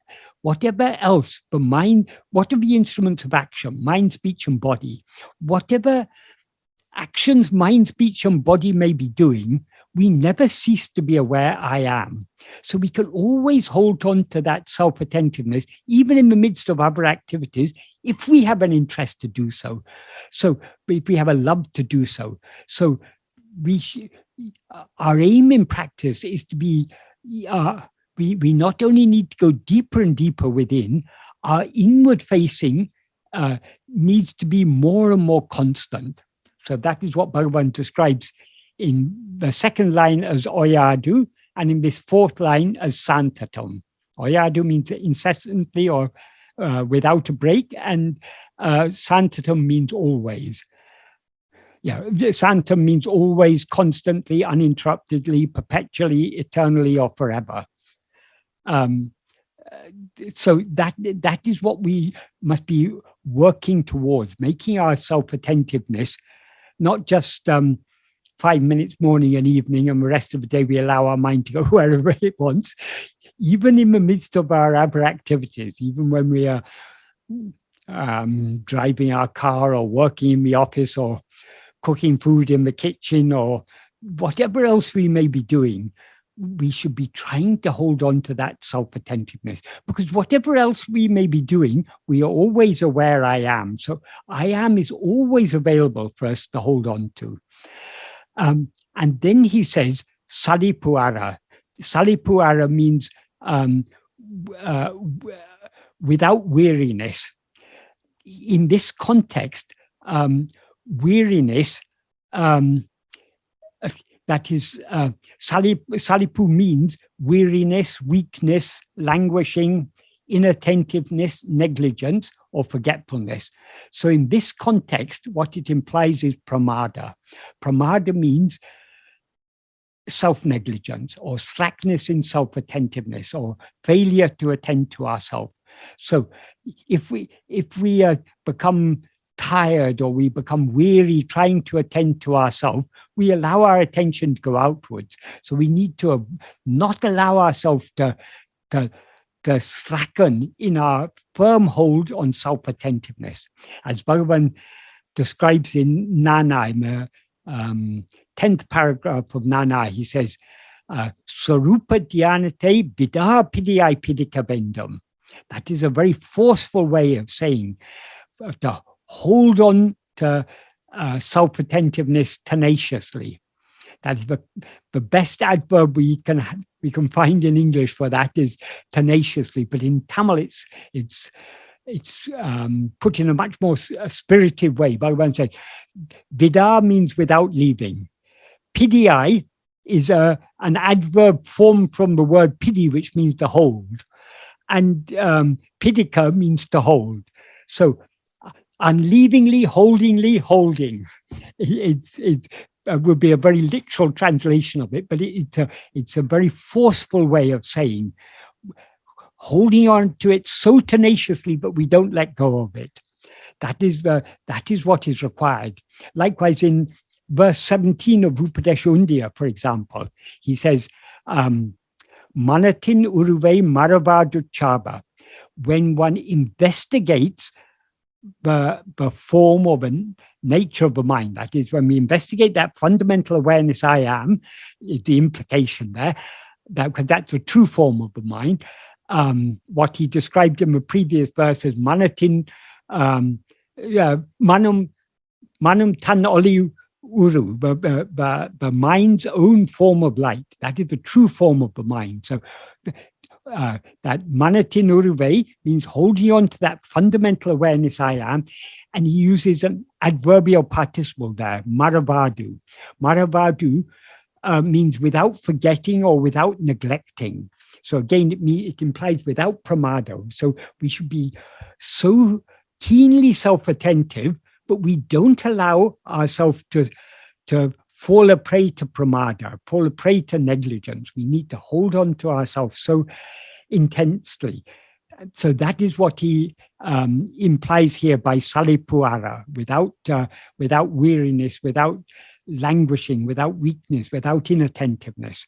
Speaker 1: else the mind, what are the instruments of action, mind, speech, and body, whatever actions mind, speech, and body may be doing, we never cease to be aware I am. So we can always hold on to that self-attentiveness, even in the midst of other activities, if we have an interest to do so. So if we have a love to do so. So our aim in practice is to be, we not only need to go deeper and deeper within, our inward facing needs to be more and more constant. So that is what Bhagavan describes in the second line as ōyādu, and in this fourth line as santatañ. ōyādu means incessantly or without a break, and santatañ means always. Yeah, santam means always, constantly, uninterruptedly, perpetually, eternally, or forever. So that is what we must be working towards, making our self-attentiveness not just 5 minutes morning and evening, and the rest of the day we allow our mind to go wherever it wants, even in the midst of our other activities, even when we are driving our car or working in the office or cooking food in the kitchen or whatever else we may be doing, we should be trying to hold on to that self-attentiveness, because whatever else we may be doing, we are always aware I am. So I am is always available for us to hold on to. And then he says, salippaṟa. Salippaṟa means without weariness. In this context, weariness, that is, salippu means weariness, weakness, languishing, inattentiveness, negligence, or forgetfulness. So in this context, what it implies is pramāda. Pramāda means self-negligence or slackness in self-attentiveness or failure to attend to ourselves. So if we become tired or we become weary trying to attend to ourselves, we allow our attention to go outwards. So we need to not allow ourselves to slacken in our firm hold on self-attentiveness. As Bhagavan describes in ṉāṇā, in the 10th paragraph of ṇāṇā, he says, Sarupa dhyanate vidā pidiyai pidikavendam. That is a very forceful way of saying to hold on to self-attentiveness tenaciously. That is the best adverb we can find in English for that is tenaciously, but in Tamil it's put in a much more spirited way. Bhagavan says, vida means without leaving. Pidiyai is an adverb formed from the word pidi, which means to hold. And pidika means to hold. So unleavingly, holdingly, holding. It would be a very literal translation of it, but it's a very forceful way of saying holding on to it so tenaciously, but we don't let go of it. That is what is required. Likewise, in verse 17 of Upadesha, for example, he says, Manatin uruve maravadu chaba. When one investigates the form or the nature of the mind, that is, when we investigate that fundamental awareness I am, is the implication there, because that's the true form of the mind. What he described in the previous verse as manatin manum tan oli uru, the mind's own form of light. That is the true form of the mind. So that manatin uruve means holding on to that fundamental awareness I am, and he uses an adverbial participle there, maravadu. Maravadu means without forgetting or without neglecting. So again, it implies without pramado. So we should be so keenly self-attentive, but we don't allow ourselves to fall a prey to pramada, fall a prey to negligence. We need to hold on to ourselves so intensely. So that is what he implies here by salippaṟa, without weariness, without languishing, without weakness, without inattentiveness.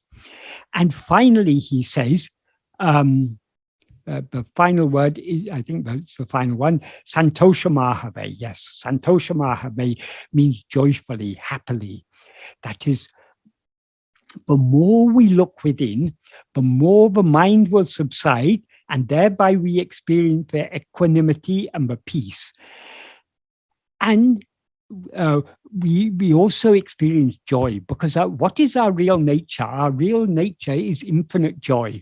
Speaker 1: And finally, he says, the final word is, I think that's the final one, santōṣa māhavē. Yes, santōṣa māhavē means joyfully, happily. That is, the more we look within, the more the mind will subside, and thereby we experience the equanimity and the peace. And we also experience joy, because what is our real nature? Our real nature is infinite joy.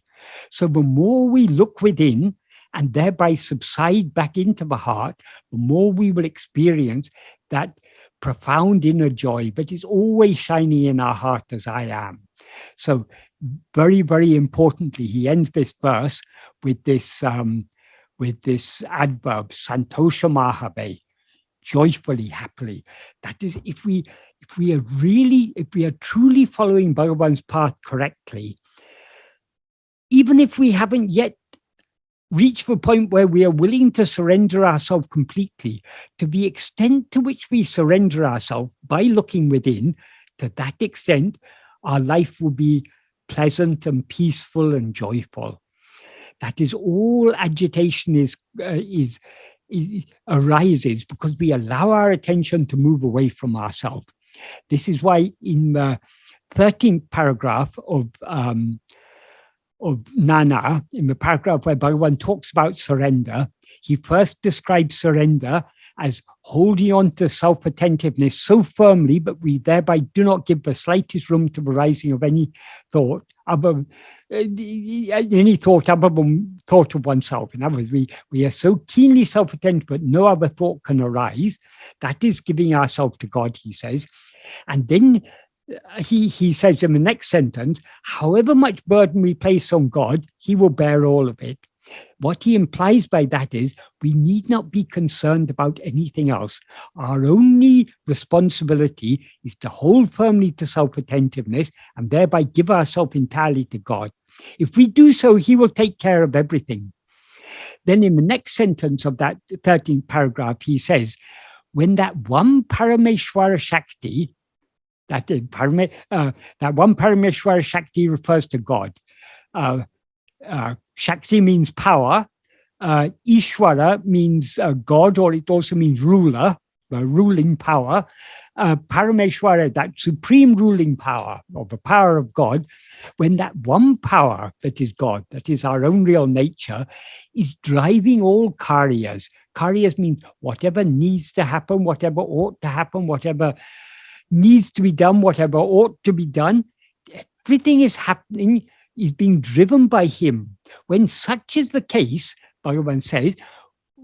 Speaker 1: So the more we look within and thereby subside back into the heart, the more we will experience that profound inner joy, but it's always shining in our heart as I am. So very, very importantly, he ends this verse with this adverb, santōṣa māhavē, joyfully, happily. That is, if we are truly following Bhagavan's path correctly, even if we haven't yet reached the point where we are willing to surrender ourselves completely, to the extent to which we surrender ourselves by looking within, to that extent, our life will be pleasant and peaceful and joyful. That is, all agitation arises because we allow our attention to move away from ourselves. This is why in the 13th paragraph of ṉāṇā, in the paragraph where Bhagavan talks about surrender, he first describes surrender as holding on to self-attentiveness so firmly, but we thereby do not give the slightest room to the rising of any thought other than thought of oneself. In other words, we are so keenly self-attentive, but no other thought can arise. That is giving ourselves to God, he says. And then he says in the next sentence, however much burden we place on God, he will bear all of it. What he implies by that is we need not be concerned about anything else. Our only responsibility is to hold firmly to self-attentiveness and thereby give ourselves entirely to God. If we do so, he will take care of everything. Then in the next sentence of that 13th paragraph, he says, when that one Parameshwara Shakti, that one Parameshwara Shakti refers to God. Shakti means power. Ishwara means God, or it also means ruler, ruling power. Parameshwara, that supreme ruling power, or the power of God, when that one power that is God, that is our own real nature, is driving all karyas. Karyas means whatever needs to happen, whatever ought to happen, whatever needs to be done, whatever ought to be done. Everything is happening, is being driven by him. When such is the case, Bhagavan says,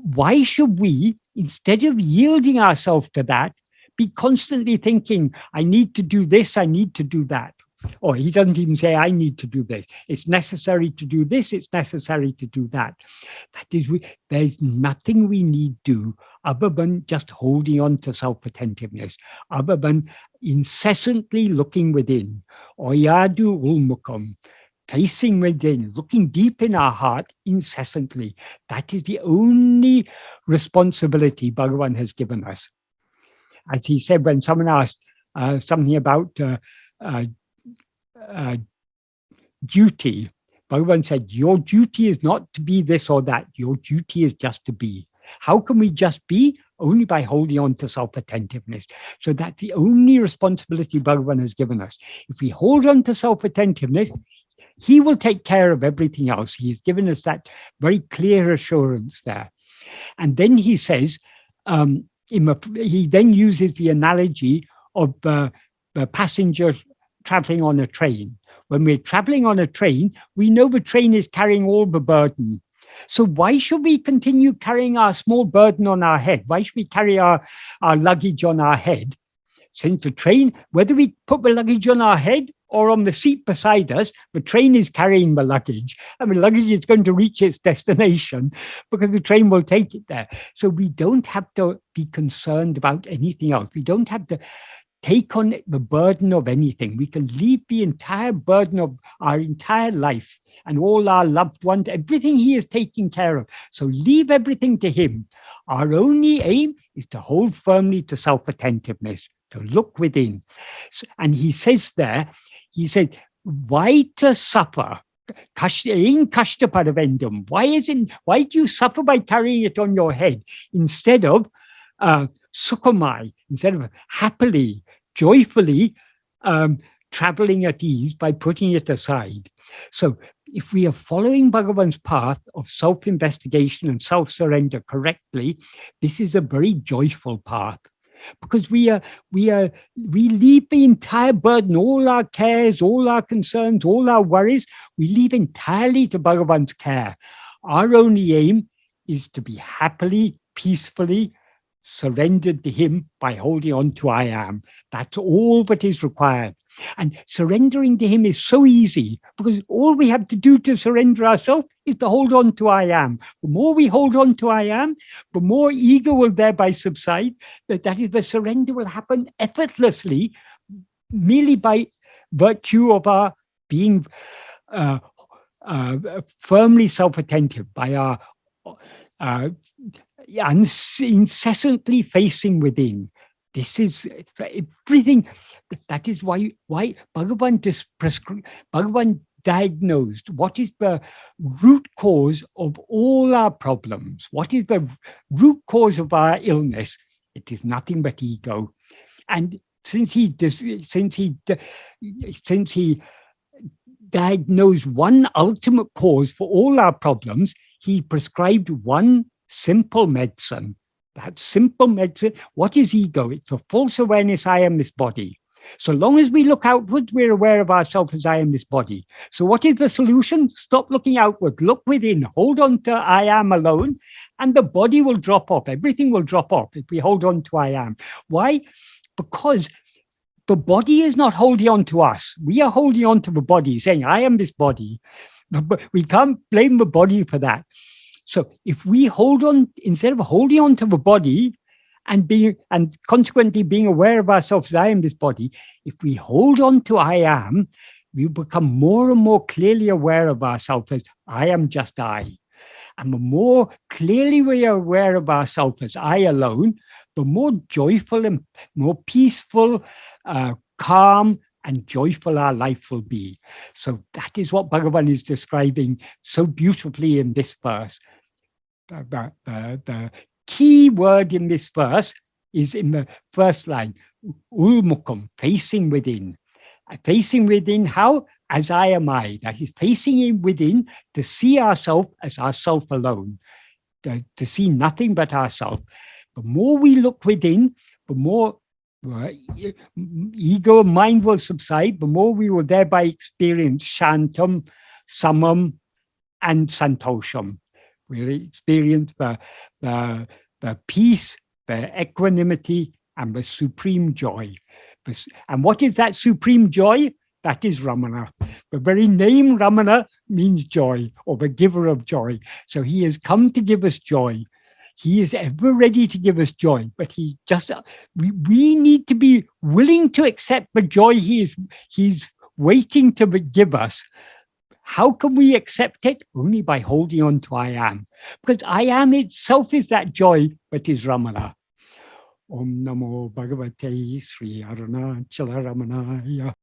Speaker 1: why should we, instead of yielding ourselves to that, be constantly thinking, I need to do this, I need to do that? Or he doesn't even say, I need to do this. It's necessary to do this, it's necessary to do that. That is, there's nothing we need do other than just holding on to self-attentiveness, other than incessantly looking within. ōyādu uḻ-mukha, facing within, looking deep in our heart incessantly. That is the only responsibility Bhagavan has given us. As he said, when someone asked something about duty, Bhagavan said, your duty is not to be this or that. Your duty is just to be. How can we just be? Only by holding on to self-attentiveness. So that's the only responsibility Bhagavan has given us. If we hold on to self-attentiveness, he will take care of everything else. He has given us that very clear assurance there. And then he says, he then uses the analogy of a passenger traveling on a train. When we're traveling on a train, we know the train is carrying all the burden. So why should we continue carrying our small burden on our head? Why should we carry our luggage on our head? Since the train, whether we put the luggage on our head or on the seat beside us, the train is carrying the luggage, and the luggage is going to reach its destination because the train will take it there. So we don't have to be concerned about anything else. We don't have to take on the burden of anything. We can leave the entire burden of our entire life and all our loved ones, everything he is taking care of. So leave everything to him. Our only aim is to hold firmly to self-attentiveness, to look within. And he says there, he says, why to suffer? Why do you suffer by carrying it on your head instead of sukhamai, instead of happily, joyfully traveling at ease by putting it aside? So if we are following Bhagavan's path of self-investigation and self-surrender correctly, this is a very joyful path. Because we leave the entire burden, all our cares, all our concerns, all our worries, we leave entirely to Bhagavan's care. Our only aim is to be happily, peacefully surrendered to him by holding on to I am. That's all that is required. And surrendering to him is so easy because all we have to do to surrender ourselves is to hold on to I am. The more we hold on to I am, the more ego will thereby subside. That is, the surrender will happen effortlessly, merely by virtue of our being firmly self-attentive, by our incessantly facing within. This is everything. That is why Bhagavan diagnosed what is the root cause of all our problems. What is the root cause of our illness? It is nothing but ego. And since he diagnosed one ultimate cause for all our problems, he prescribed one simple medicine. That simple medicine, what is ego? It's a false awareness, I am this body. So long as we look outwards, we're aware of ourselves as I am this body. So what is the solution? Stop looking outward, look within, hold on to I am alone, and the body will drop off. Everything will drop off if we hold on to I am. Why? Because the body is not holding on to us. We are holding on to the body, saying, I am this body. We can't blame the body for that. So if we hold on, instead of holding on to the body and consequently being aware of ourselves as I am this body, if we hold on to I am, we become more and more clearly aware of ourselves as I am just I. And the more clearly we are aware of ourselves as I alone, the more joyful and more peaceful, calm and joyful our life will be. So that is what Bhagavan is describing so beautifully in this verse. The key word in this verse is in the first line, uḻ-mukha, facing within. Facing within, how? As I am I. That is facing within to see ourselves as ourself alone, to see nothing but ourself. The more we look within, the more ego and mind will subside, the more we will thereby experience śāntam, samam, and santōṣam. We'll experience the peace, the equanimity, and the supreme joy. And what is that supreme joy? That is Ramana. The very name Ramana means joy, or the giver of joy. So he has come to give us joy. He is ever ready to give us joy, but we need to be willing to accept the joy he's waiting to give us. How can we accept it? Only by holding on to I am. Because I am itself is that joy, but is Ramana. Om Namo Bhagavate Sri Arunachala Ramanaya.